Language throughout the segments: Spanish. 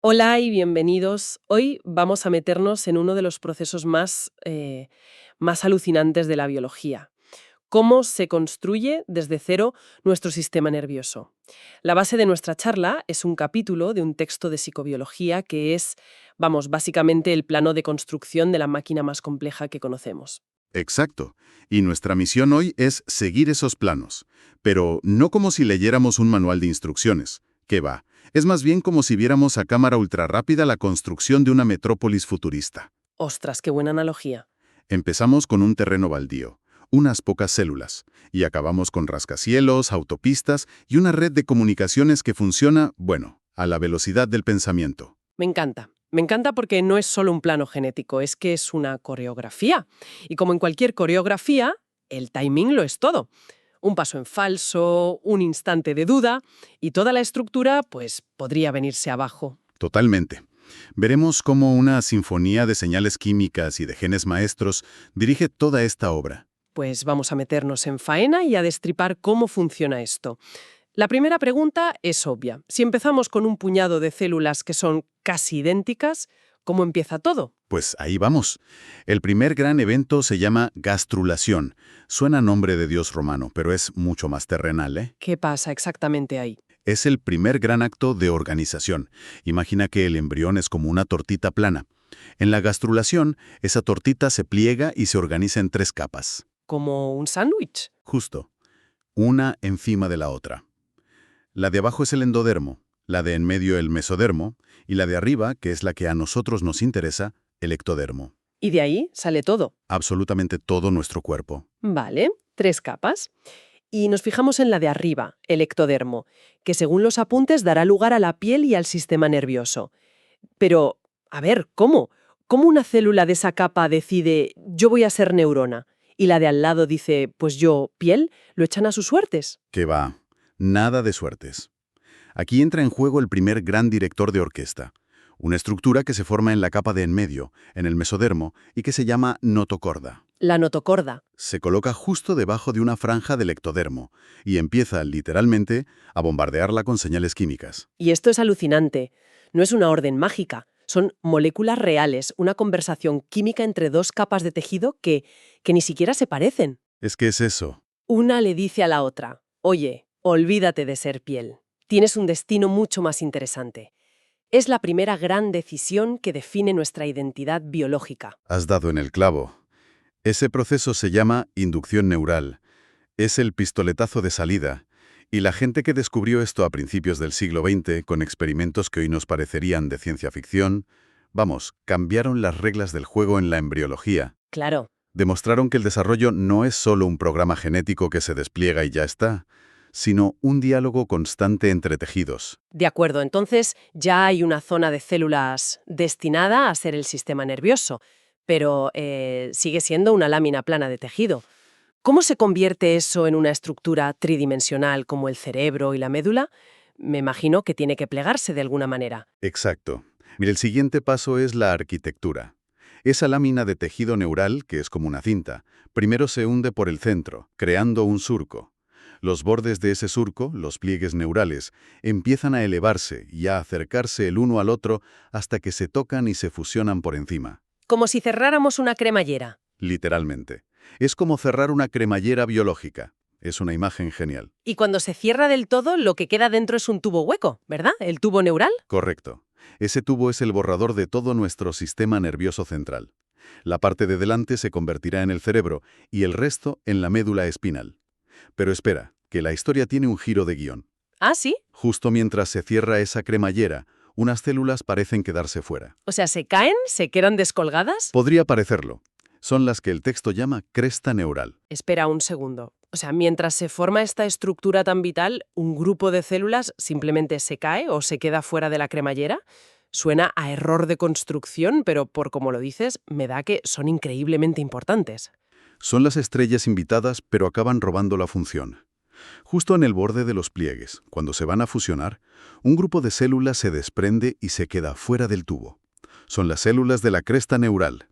Hola y bienvenidos. Hoy vamos a meternos en uno de los procesos más alucinantes de la biología. Cómo se construye desde cero nuestro sistema nervioso. La base de nuestra charla es un capítulo de un texto de psicobiología que es, vamos, básicamente el plano de construcción de la máquina más compleja que conocemos. Exacto. Y nuestra misión hoy es seguir esos planos, pero no como si leyéramos un manual de instrucciones. ¿Qué va? Es más bien como si viéramos a cámara ultrarrápida la construcción de una metrópolis futurista. Ostras, qué buena analogía. Empezamos con un terreno baldío, unas pocas células, y acabamos con rascacielos, autopistas y una red de comunicaciones que funciona, bueno, a la velocidad del pensamiento. Me encanta. Me encanta porque no es solo un plano genético, es que es una coreografía. Y como en cualquier coreografía, el timing lo es todo. Un paso en falso, un instante de duda y toda la estructura, pues, podría venirse abajo. Totalmente. Veremos cómo una sinfonía de señales químicas y de genes maestros dirige toda esta obra. Pues vamos a meternos en faena y a destripar cómo funciona esto. La primera pregunta es obvia. Si empezamos con un puñado de células que son casi idénticas, ¿cómo empieza todo? Pues ahí vamos. El primer gran evento se llama gastrulación. Suena a nombre de dios romano, pero es mucho más terrenal, ¿eh? ¿Qué pasa exactamente ahí? Es el primer gran acto de organización. Imagina que el embrión es como una tortita plana. En la gastrulación, esa tortita se pliega y se organiza en tres capas. ¿Como un sándwich? Justo, una encima de la otra. La de abajo es el endodermo, la de en medio el mesodermo, y la de arriba, que es la que a nosotros nos interesa, el ectodermo. Y de ahí sale todo. Absolutamente todo nuestro cuerpo. Vale, 3 capas. Y nos fijamos en la de arriba, el ectodermo, que según los apuntes dará lugar a la piel y al sistema nervioso. Pero, a ver, ¿cómo? ¿Cómo una célula de esa capa decide yo voy a ser neurona? Y la de al lado dice, pues yo, piel, lo echan a sus suertes. Que va, nada de suertes. Aquí entra en juego el primer gran director de orquesta, una estructura que se forma en la capa de en medio, en el mesodermo, y que se llama notocorda. La notocorda. Se coloca justo debajo de una franja del ectodermo y empieza, literalmente, a bombardearla con señales químicas. Y esto es alucinante. No es una orden mágica. Son moléculas reales, una conversación química entre dos capas de tejido que ni siquiera se parecen. Es que es eso. Una le dice a la otra, oye, olvídate de ser piel. Tienes un destino mucho más interesante. Es la primera gran decisión que define nuestra identidad biológica. Has dado en el clavo. Ese proceso se llama inducción neural. Es el pistoletazo de salida. Y la gente que descubrió esto a principios del siglo XX, con experimentos que hoy nos parecerían de ciencia ficción, vamos, cambiaron las reglas del juego en la embriología. Claro. Demostraron que el desarrollo no es solo un programa genético que se despliega y ya está, sino un diálogo constante entre tejidos. De acuerdo, entonces ya hay una zona de células destinada a ser el sistema nervioso, pero sigue siendo una lámina plana de tejido. ¿Cómo se convierte eso en una estructura tridimensional como el cerebro y la médula? Me imagino que tiene que plegarse de alguna manera. Exacto. Mira, el siguiente paso es la arquitectura. Esa lámina de tejido neural, que es como una cinta, primero se hunde por el centro, creando un surco. Los bordes de ese surco, los pliegues neurales, empiezan a elevarse y a acercarse el uno al otro hasta que se tocan y se fusionan por encima. Como si cerráramos una cremallera. Literalmente. Es como cerrar una cremallera biológica. Es una imagen genial. Y cuando se cierra del todo, lo que queda dentro es un tubo hueco, ¿verdad? ¿El tubo neural? Correcto. Ese tubo es el borrador de todo nuestro sistema nervioso central. La parte de delante se convertirá en el cerebro y el resto en la médula espinal. Pero espera, que la historia tiene un giro de guión. Ah, sí. Justo mientras se cierra esa cremallera, unas células parecen quedarse fuera. O sea, ¿se caen? ¿Se quedan descolgadas? Podría parecerlo. Son las que el texto llama cresta neural. Espera un segundo. O sea, mientras se forma esta estructura tan vital, ¿un grupo de células simplemente se cae o se queda fuera de la cremallera? Suena a error de construcción, pero por como lo dices, me da que son increíblemente importantes. Son las estrellas invitadas, pero acaban robando la función. Justo en el borde de los pliegues, cuando se van a fusionar, un grupo de células se desprende y se queda fuera del tubo. Son las células de la cresta neural.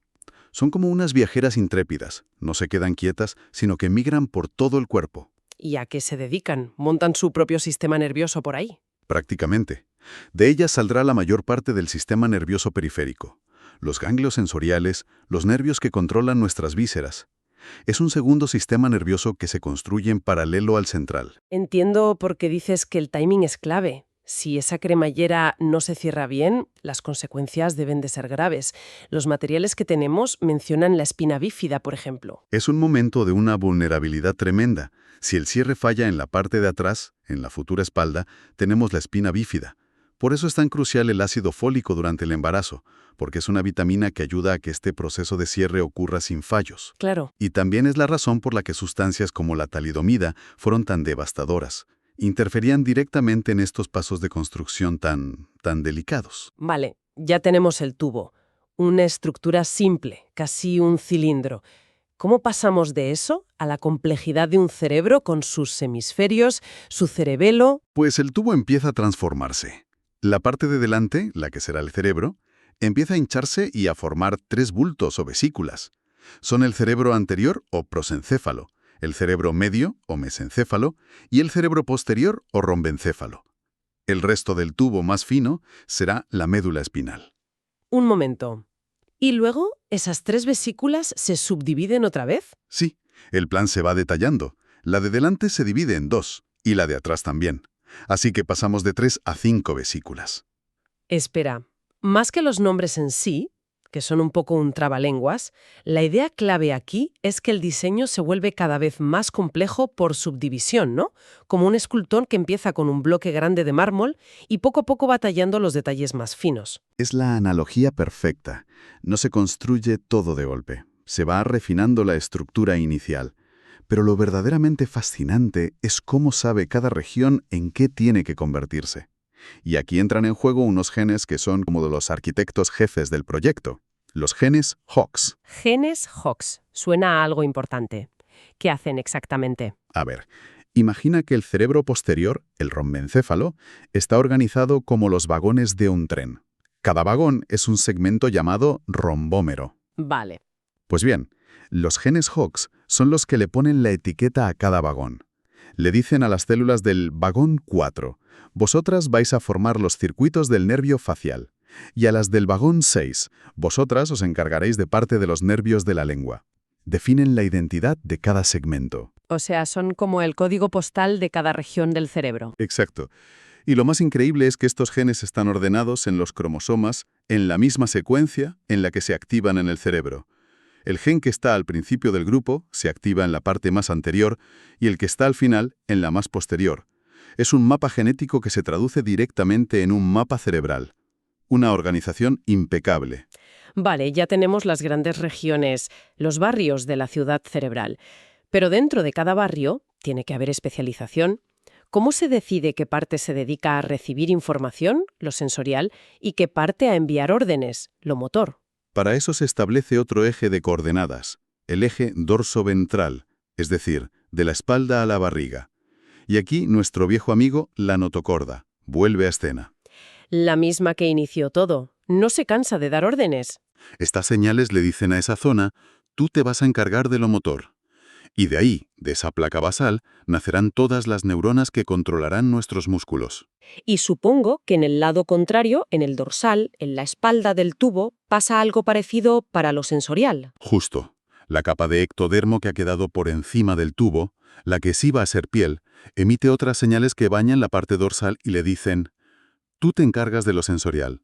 Son como unas viajeras intrépidas, no se quedan quietas, sino que migran por todo el cuerpo. ¿Y a qué se dedican? ¿Montan su propio sistema nervioso por ahí? Prácticamente. De ellas saldrá la mayor parte del sistema nervioso periférico, los ganglios sensoriales, los nervios que controlan nuestras vísceras. Es un segundo sistema nervioso que se construye en paralelo al central. Entiendo por qué dices que el timing es clave. Si esa cremallera no se cierra bien, las consecuencias deben de ser graves. Los materiales que tenemos mencionan la espina bífida, por ejemplo. Es un momento de una vulnerabilidad tremenda. Si el cierre falla en la parte de atrás, en la futura espalda, tenemos la espina bífida. Por eso es tan crucial el ácido fólico durante el embarazo, porque es una vitamina que ayuda a que este proceso de cierre ocurra sin fallos. Claro. Y también es la razón por la que sustancias como la talidomida fueron tan devastadoras. Interferían directamente en estos pasos de construcción tan delicados. Vale, ya tenemos el tubo. Una estructura simple, casi un cilindro. ¿Cómo pasamos de eso a la complejidad de un cerebro con sus hemisferios, su cerebelo? Pues el tubo empieza a transformarse. La parte de delante, la que será el cerebro, empieza a hincharse y a formar 3 bultos o vesículas. Son el cerebro anterior o prosencéfalo, el cerebro medio o mesencéfalo y el cerebro posterior o rombencéfalo. El resto del tubo más fino será la médula espinal. Un momento. ¿Y luego esas 3 vesículas se subdividen otra vez? Sí, el plan se va detallando. La de delante se divide en 2 y la de atrás también. Así que pasamos de 3 a 5 vesículas. Espera, más que los nombres en sí, que son un poco un trabalenguas, la idea clave aquí es que el diseño se vuelve cada vez más complejo por subdivisión, ¿no? Como un escultor que empieza con un bloque grande de mármol y poco a poco va tallando los detalles más finos. Es la analogía perfecta. No se construye todo de golpe. Se va refinando la estructura inicial. Pero lo verdaderamente fascinante es cómo sabe cada región en qué tiene que convertirse. Y aquí entran en juego unos genes que son como de los arquitectos jefes del proyecto, los genes Hox. Genes Hox. Suena a algo importante. ¿Qué hacen exactamente? A ver, imagina que el cerebro posterior, el rombencéfalo, está organizado como los vagones de un tren. Cada vagón es un segmento llamado rombómero. Vale. Pues bien, los genes Hox son los que le ponen la etiqueta a cada vagón. Le dicen a las células del vagón 4, vosotras vais a formar los circuitos del nervio facial, y a las del vagón 6, vosotras os encargaréis de parte de los nervios de la lengua. Definen la identidad de cada segmento. O sea, son como el código postal de cada región del cerebro. Exacto. Y lo más increíble es que estos genes están ordenados en los cromosomas en la misma secuencia en la que se activan en el cerebro. El gen que está al principio del grupo se activa en la parte más anterior y el que está al final en la más posterior. Es un mapa genético que se traduce directamente en un mapa cerebral. Una organización impecable. Vale, ya tenemos las grandes regiones, los barrios de la ciudad cerebral. Pero dentro de cada barrio tiene que haber especialización. ¿Cómo se decide qué parte se dedica a recibir información, lo sensorial, y qué parte a enviar órdenes, lo motor? Para eso se establece otro eje de coordenadas, el eje dorso-ventral, es decir, de la espalda a la barriga. Y aquí nuestro viejo amigo, la notocorda, vuelve a escena. La misma que inició todo. No se cansa de dar órdenes. Estas señales le dicen a esa zona, tú te vas a encargar de lo motor. Y de ahí, de esa placa basal, nacerán todas las neuronas que controlarán nuestros músculos. Y supongo que en el lado contrario, en el dorsal, en la espalda del tubo, pasa algo parecido para lo sensorial. Justo. La capa de ectodermo que ha quedado por encima del tubo, la que sí va a ser piel, emite otras señales que bañan la parte dorsal y le dicen, tú te encargas de lo sensorial.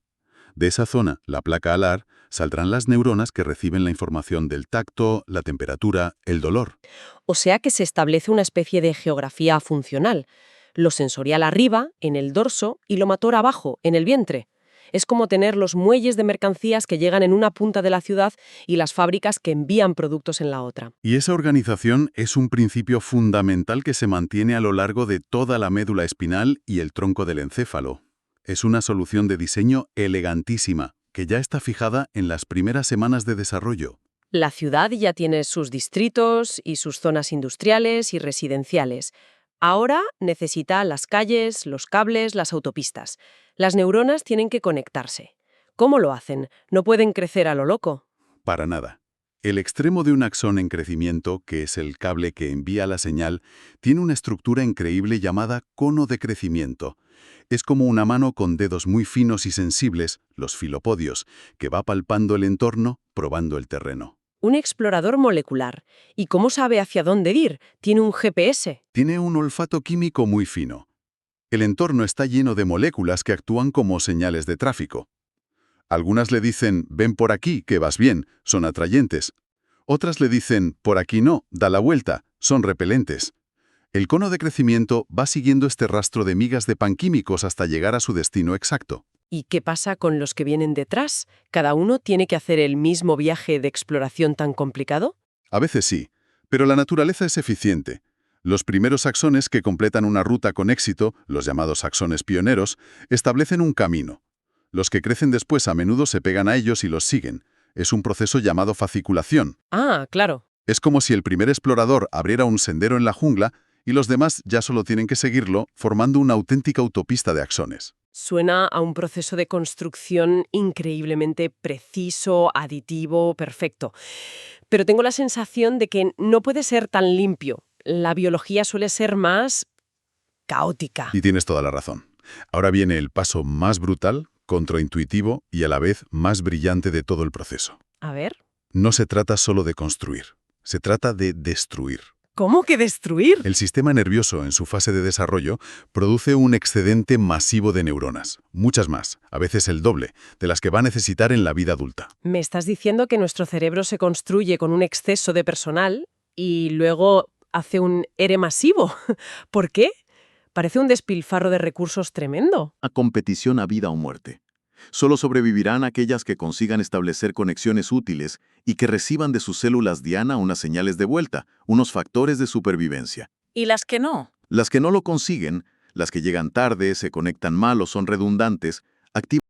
De esa zona, la placa alar, saldrán las neuronas que reciben la información del tacto, la temperatura, el dolor. O sea que se establece una especie de geografía funcional. Lo sensorial arriba, en el dorso, y lo motor abajo, en el vientre. Es como tener los muelles de mercancías que llegan en una punta de la ciudad y las fábricas que envían productos en la otra. Y esa organización es un principio fundamental que se mantiene a lo largo de toda la médula espinal y el tronco del encéfalo. Es una solución de diseño elegantísima, que ya está fijada en las primeras semanas de desarrollo. La ciudad ya tiene sus distritos y sus zonas industriales y residenciales. Ahora necesita las calles, los cables, las autopistas. Las neuronas tienen que conectarse. ¿Cómo lo hacen? ¿No pueden crecer a lo loco? Para nada. El extremo de un axón en crecimiento, que es el cable que envía la señal, tiene una estructura increíble llamada cono de crecimiento. Es como una mano con dedos muy finos y sensibles, los filopodios, que va palpando el entorno, probando el terreno. Un explorador molecular. ¿Y cómo sabe hacia dónde ir? ¿Tiene un GPS? Tiene un olfato químico muy fino. El entorno está lleno de moléculas que actúan como señales de tráfico. Algunas le dicen, ven por aquí, que vas bien, son atrayentes. Otras le dicen, por aquí no, da la vuelta, son repelentes. El cono de crecimiento va siguiendo este rastro de migas de pan químicos hasta llegar a su destino exacto. ¿Y qué pasa con los que vienen detrás? ¿Cada uno tiene que hacer el mismo viaje de exploración tan complicado? A veces sí, pero la naturaleza es eficiente. Los primeros axones que completan una ruta con éxito, los llamados axones pioneros, establecen un camino. Los que crecen después a menudo se pegan a ellos y los siguen. Es un proceso llamado fasciculación. Ah, claro. Es como si el primer explorador abriera un sendero en la jungla y los demás ya solo tienen que seguirlo, formando una auténtica autopista de axones. Suena a un proceso de construcción increíblemente preciso, aditivo, perfecto. Pero tengo la sensación de que no puede ser tan limpio. La biología suele ser más caótica. Y tienes toda la razón. Ahora viene el paso más brutal, contraintuitivo y a la vez más brillante de todo el proceso. A ver, No se trata solo de construir, se trata de destruir. ¿cómo que destruir? El sistema nervioso, en su fase de desarrollo, produce un excedente masivo de neuronas, muchas más, a veces el doble, de las que va a necesitar en la vida adulta. Me estás diciendo que nuestro cerebro se construye con un exceso de personal y luego hace un ERE masivo. ¿Por qué? Parece un despilfarro de recursos tremendo. A competición a vida o muerte. Solo sobrevivirán aquellas que consigan establecer conexiones útiles y que reciban de sus células diana unas señales de vuelta, unos factores de supervivencia. ¿Y las que no? Las que no lo consiguen, las que llegan tarde, se conectan mal o son redundantes, activan